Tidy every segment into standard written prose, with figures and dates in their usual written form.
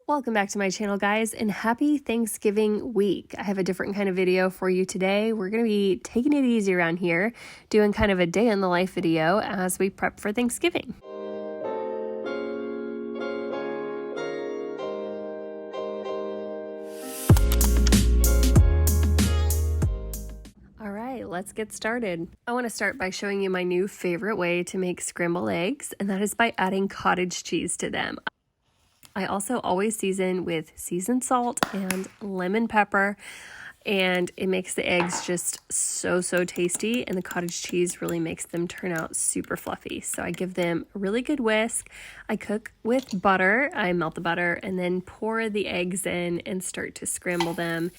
Welcome back to my channel, guys, and happy Thanksgiving week. I have a different kind of video for you today. We're going to be taking it easy around here, doing kind of a day in the life video as we prep for Thanksgiving. All right, let's get started. I want to start by showing you my new favorite way to make scrambled eggs, and that is by adding cottage cheese to them. I also always season with seasoned salt and lemon pepper, and it makes the eggs just so tasty, and the cottage cheese really makes them turn out super fluffy. So I give them a really good whisk. I cook with butter. I melt the butter and then pour the eggs in and start to scramble them.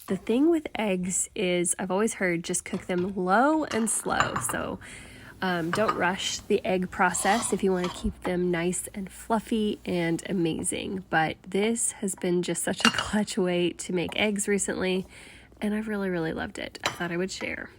The thing with eggs is I've always heard just cook them low and slow. So don't rush the egg process if you want to keep them nice and fluffy and amazing. But this has been just such a clutch way to make eggs recently, and I've really loved it. I thought I would share.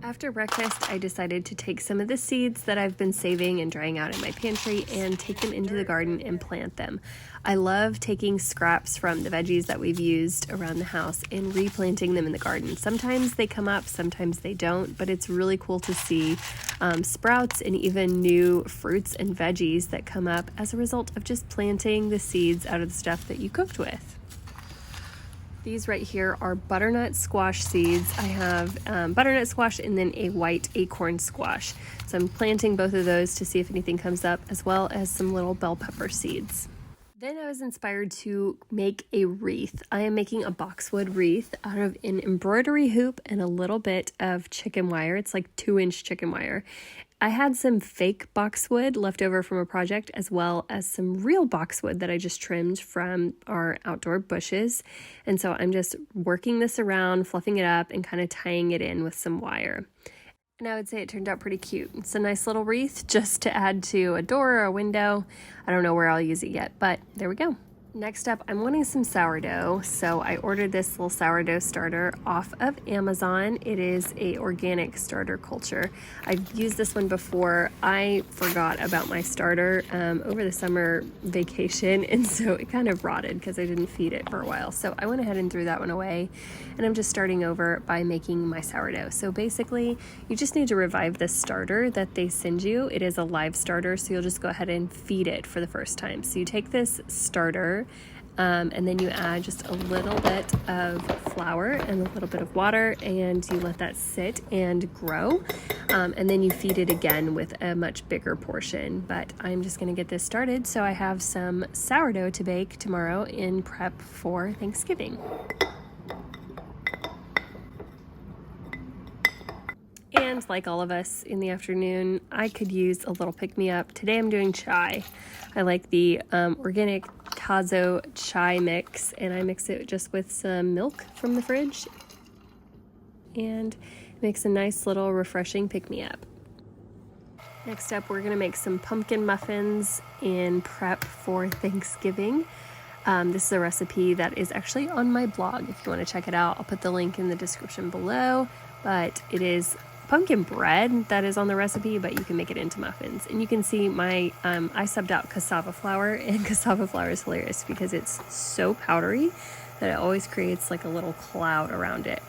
After breakfast, I decided to take some of the seeds that I've been saving and drying out in my pantry and take them into the garden and plant them. I love taking scraps from the veggies that we've used around the house and replanting them in the garden. Sometimes they come up, sometimes they don't, but it's really cool to see sprouts and even new fruits and veggies that come up as a result of just planting the seeds out of the stuff that you cooked with. These right here are butternut squash seeds. I have butternut squash and then a white acorn squash. So I'm planting both of those to see if anything comes up, as well as some little bell pepper seeds. Then I was inspired to make a wreath. I am making a boxwood wreath out of an embroidery hoop and a little bit of chicken wire. It's like 2-inch chicken wire. I had some fake boxwood left over from a project, as well as some real boxwood that I just trimmed from our outdoor bushes. And so I'm just working this around, fluffing it up, and kind of tying it in with some wire. And I would say it turned out pretty cute. It's a nice little wreath just to add to a door or a window. I don't know where I'll use it yet, but there we go. Next up, I'm wanting some sourdough, so I ordered this little sourdough starter off of Amazon. It is a organic starter culture. I've used this one before. I forgot about my starter over the summer vacation, and so it kind of rotted because I didn't feed it for a while. So I went ahead and threw that one away, and I'm just starting over by making my sourdough. So basically, you just need to revive this starter that they send you. It is a live starter, so you'll just go ahead and feed it for the first time. So you take this starter, and then you add just a little bit of flour and a little bit of water, and you let that sit and grow, and then you feed it again with a much bigger portion. But I'm just going to get this started so I have some sourdough to bake tomorrow in prep for Thanksgiving. And like all of us in the afternoon, I could use a little pick-me-up. Today I'm doing chai. I like the organic Tazo chai mix, and I mix it just with some milk from the fridge, and it makes a nice little refreshing pick-me-up. Next up, we're going to make some pumpkin muffins in prep for Thanksgiving. This is a recipe that is actually on my blog. If you want to check it out, I'll put the link in the description below, but it is pumpkin bread that is on the recipe, but you can make it into muffins. And you can see my I subbed out cassava flour, and cassava flour is hilarious because it's so powdery that it always creates like a little cloud around it.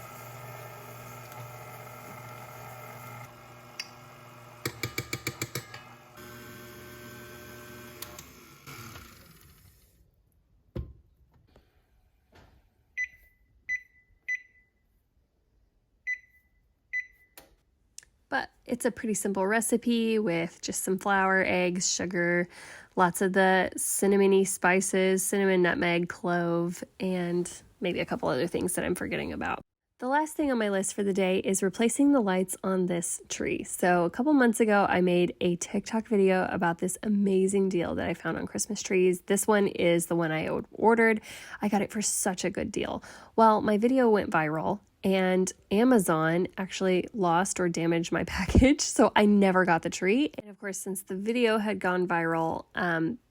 But it's a pretty simple recipe with just some flour, eggs, sugar, lots of the cinnamony spices, cinnamon, nutmeg, clove, and maybe a couple other things that I'm forgetting about. The last thing on my list for the day is replacing the lights on this tree. So a couple months ago, I made a TikTok video about this amazing deal that I found on Christmas trees. This one is the one I ordered. I got it for such a good deal. Well, my video went viral, and Amazon actually lost or damaged my package, so I never got the tree. And of course, since the video had gone viral,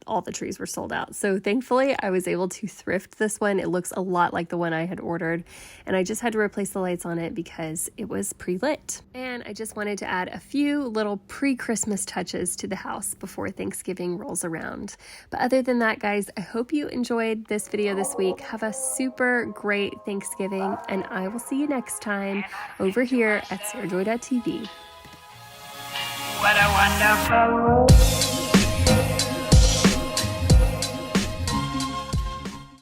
all the trees were sold out. So thankfully I was able to thrift this one. It looks a lot like the one I had ordered, and I just had to replace the lights on it because it was pre-lit. And I just wanted to add a few little pre-Christmas touches to the house before Thanksgiving rolls around. But other than that, guys, I hope you enjoyed this video this week. Have a super great Thanksgiving, and I will see you next time over here at SarahJoy.tv. What a wonderful world.